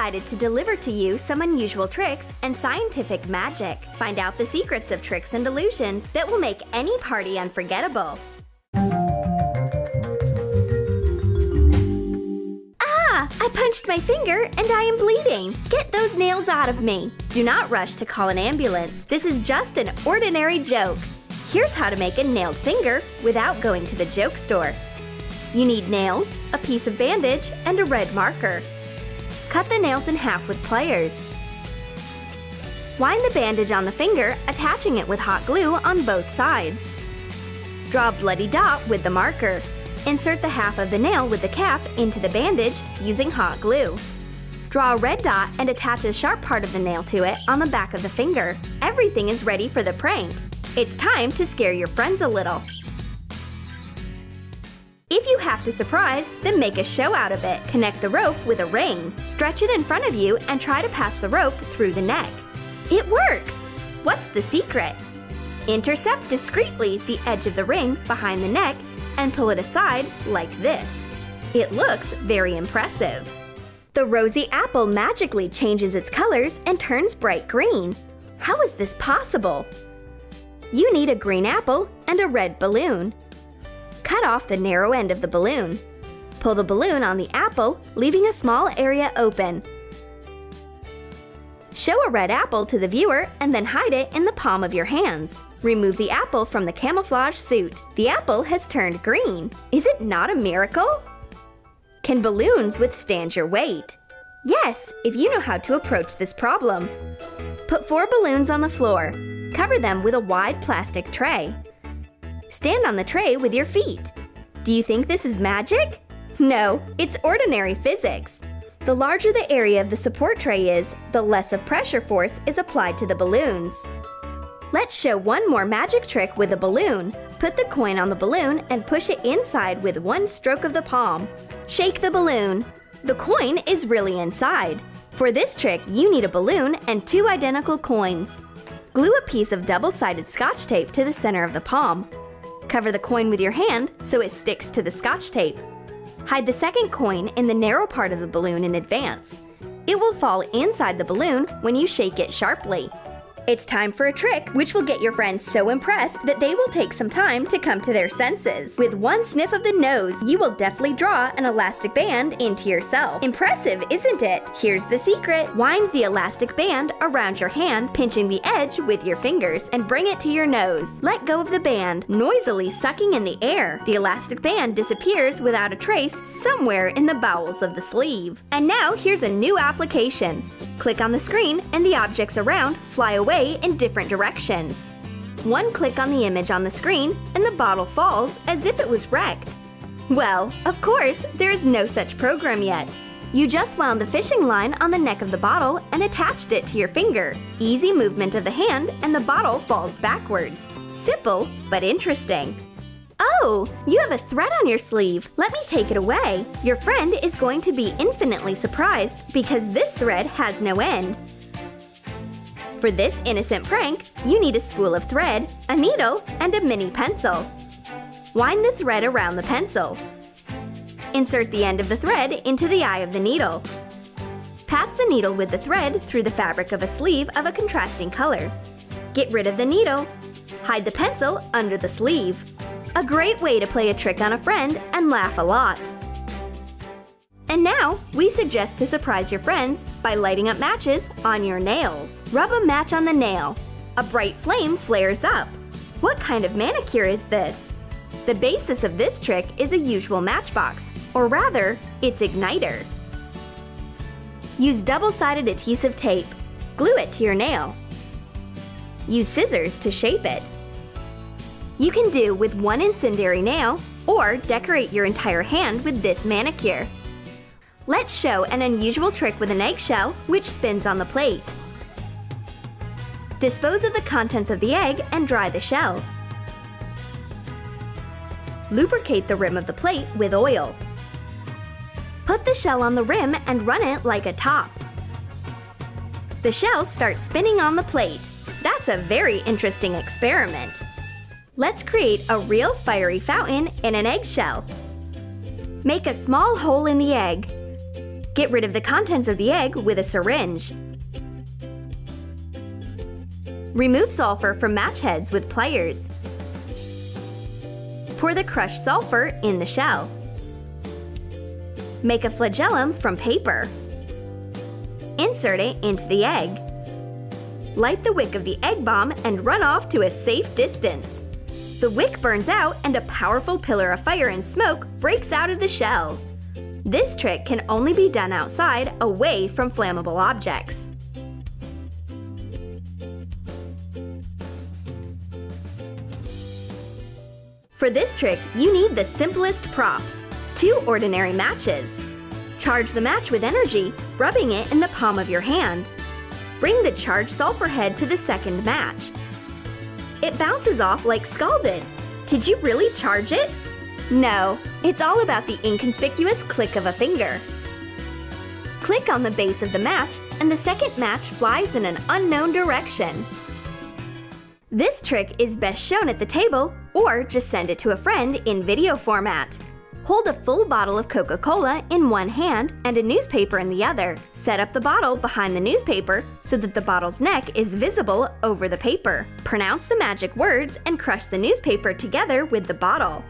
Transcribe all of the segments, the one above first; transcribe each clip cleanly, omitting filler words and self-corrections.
decided to deliver to you some unusual tricks and scientific magic. Find out the secrets of tricks and illusions that will make any party unforgettable. I punched my finger and I am bleeding. Get those nails out of me. Do not rush to call an ambulance. This is just an ordinary joke. Here's how to make a nailed finger without going to the joke store. You need nails, a piece of bandage, and a red marker. Cut the nails in half with pliers. Wind the bandage on the finger, attaching it with hot glue on both sides. Draw a bloody dot with the marker. Insert the half of the nail with the cap into the bandage using hot glue. Draw a red dot and attach a sharp part of the nail to it on the back of the finger. Everything is ready for the prank. It's time to scare your friends a little. If you have to surprise, then make a show out of it. Connect the rope with a ring. Stretch it in front of you and try to pass the rope through the neck. It works! What's the secret? Intercept discreetly the edge of the ring behind the neck and pull it aside like this. It looks very impressive. The rosy apple magically changes its colors and turns bright green. How is this possible? You need a green apple and a red balloon. Cut off the narrow end of the balloon. Pull the balloon on the apple, leaving a small area open. Show a red apple to the viewer and then hide it in the palm of your hands. Remove the apple from the camouflage suit. The apple has turned green. Is it not a miracle? Can balloons withstand your weight? Yes, if you know how to approach this problem. Put 4 balloons on the floor. Cover them with a wide plastic tray. Stand on the tray with your feet. Do you think this is magic? No, it's ordinary physics. The larger the area of the support tray is, the less of pressure force is applied to the balloons. Let's show one more magic trick with a balloon. Put the coin on the balloon and push it inside with one stroke of the palm. Shake the balloon. The coin is really inside. For this trick, you need a balloon and 2 identical coins. Glue a piece of double-sided Scotch tape to the center of the palm. Cover the coin with your hand so it sticks to the Scotch tape. Hide the second coin in the narrow part of the balloon in advance. It will fall inside the balloon when you shake it sharply. It's time for a trick which will get your friends so impressed that they will take some time to come to their senses. With one sniff of the nose, you will deftly draw an elastic band into yourself. Impressive, isn't it? Here's the secret. Wind the elastic band around your hand, pinching the edge with your fingers, and bring it to your nose. Let go of the band, noisily sucking in the air. The elastic band disappears without a trace somewhere in the bowels of the sleeve. And now here's a new application. Click on the screen and the objects around fly away in different directions. One click on the image on the screen and the bottle falls as if it was wrecked. Well, of course, there is no such program yet. You just wound the fishing line on the neck of the bottle and attached it to your finger. Easy movement of the hand and the bottle falls backwards. Simple, but interesting. Oh, you have a thread on your sleeve. Let me take it away. Your friend is going to be infinitely surprised because this thread has no end. For this innocent prank, you need a spool of thread, a needle, and a mini pencil. Wind the thread around the pencil. Insert the end of the thread into the eye of the needle. Pass the needle with the thread through the fabric of a sleeve of a contrasting color. Get rid of the needle. Hide the pencil under the sleeve. A great way to play a trick on a friend and laugh a lot. And now, we suggest to surprise your friends by lighting up matches on your nails. Rub a match on the nail. A bright flame flares up. What kind of manicure is this? The basis of this trick is a usual matchbox, or rather, its igniter. Use double-sided adhesive tape. Glue it to your nail. Use scissors to shape it. You can do with one incendiary nail, or decorate your entire hand with this manicure. Let's show an unusual trick with an eggshell, which spins on the plate. Dispose of the contents of the egg and dry the shell. Lubricate the rim of the plate with oil. Put the shell on the rim and run it like a top. The shell starts spinning on the plate. That's a very interesting experiment. Let's create a real fiery fountain in an eggshell. Make a small hole in the egg. Get rid of the contents of the egg with a syringe. Remove sulfur from match heads with pliers. Pour the crushed sulfur in the shell. Make a flagellum from paper. Insert it into the egg. Light the wick of the egg bomb and run off to a safe distance. The wick burns out and a powerful pillar of fire and smoke breaks out of the shell. This trick can only be done outside, away from flammable objects. For this trick, you need the simplest props: 2 ordinary matches. Charge the match with energy, rubbing it in the palm of your hand. Bring the charged sulfur head to the second match. It bounces off like scalded. Did you really charge it? No, it's all about the inconspicuous click of a finger. Click on the base of the match, and the second match flies in an unknown direction. This trick is best shown at the table, or just send it to a friend in video format. Hold a full bottle of Coca-Cola in one hand and a newspaper in the other. Set up the bottle behind the newspaper so that the bottle's neck is visible over the paper. Pronounce the magic words and crush the newspaper together with the bottle.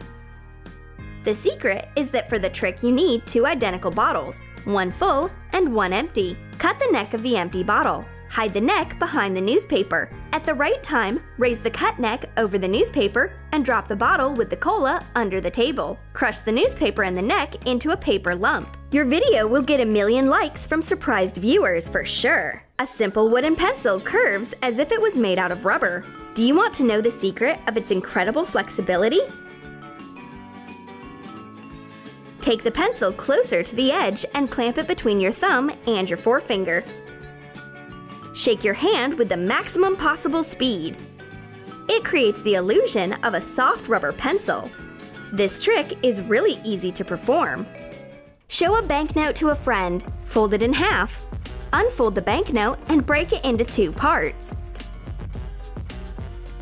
The secret is that for the trick you need 2 identical bottles, one full and one empty. Cut the neck of the empty bottle. Hide the neck behind the newspaper. At the right time, raise the cut neck over the newspaper and drop the bottle with the cola under the table. Crush the newspaper and the neck into a paper lump. Your video will get 1 million likes from surprised viewers for sure. A simple wooden pencil curves as if it was made out of rubber. Do you want to know the secret of its incredible flexibility? Take the pencil closer to the edge and clamp it between your thumb and your forefinger. Shake your hand with the maximum possible speed. It creates the illusion of a soft rubber pencil. This trick is really easy to perform. Show a banknote to a friend, fold it in half. Unfold the banknote and break it into 2 parts.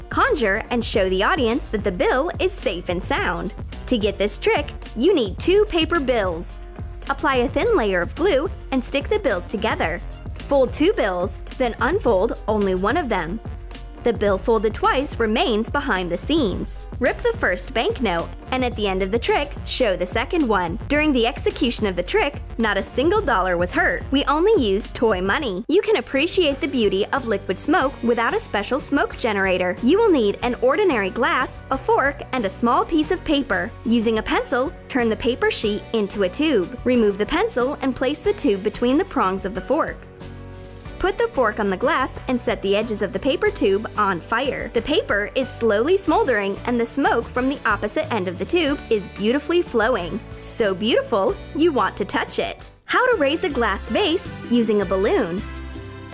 Conjure and show the audience that the bill is safe and sound. To get this trick, you need 2 paper bills. Apply a thin layer of glue and stick the bills together. Fold 2 bills, then unfold only one of them. The bill folded twice remains behind the scenes. Rip the first banknote, and at the end of the trick, show the second one. During the execution of the trick, not a single dollar was hurt. We only used toy money. You can appreciate the beauty of liquid smoke without a special smoke generator. You will need an ordinary glass, a fork, and a small piece of paper. Using a pencil, turn the paper sheet into a tube. Remove the pencil and place the tube between the prongs of the fork. Put the fork on the glass and set the edges of the paper tube on fire. The paper is slowly smoldering and the smoke from the opposite end of the tube is beautifully flowing. So beautiful, you want to touch it. How to raise a glass vase using a balloon.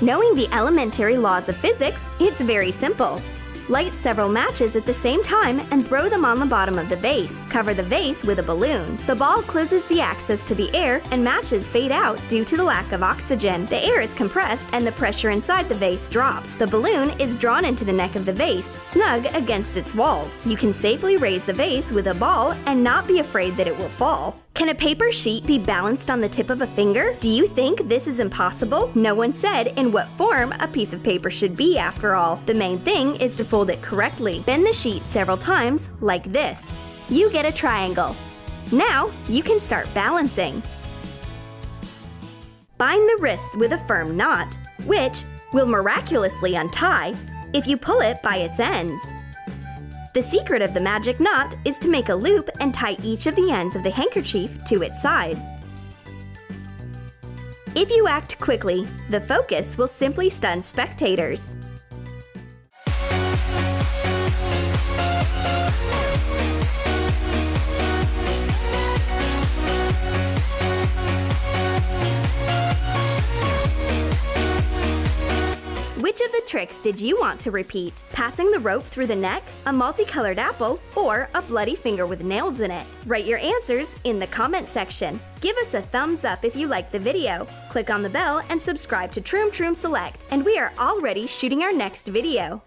Knowing the elementary laws of physics, it's very simple. Light several matches at the same time and throw them on the bottom of the vase. Cover the vase with a balloon. The ball closes the access to the air and matches fade out due to the lack of oxygen. The air is compressed and the pressure inside the vase drops. The balloon is drawn into the neck of the vase, snug against its walls. You can safely raise the vase with a ball and not be afraid that it will fall. Can a paper sheet be balanced on the tip of a finger? Do you think this is impossible? No one said in what form a piece of paper should be after all. The main thing is to fold it correctly. Bend the sheet several times, like this. You get a triangle. Now you can start balancing. Bind the wrists with a firm knot, which will miraculously untie if you pull it by its ends. The secret of the magic knot is to make a loop and tie each of the ends of the handkerchief to its side. If you act quickly, the focus will simply stun spectators. Which of the tricks did you want to repeat? Passing the rope through the neck, a multicolored apple, or a bloody finger with nails in it? Write your answers in the comment section. Give us a thumbs up if you liked the video. Click on the bell and subscribe to Troom Troom Select, and we are already shooting our next video.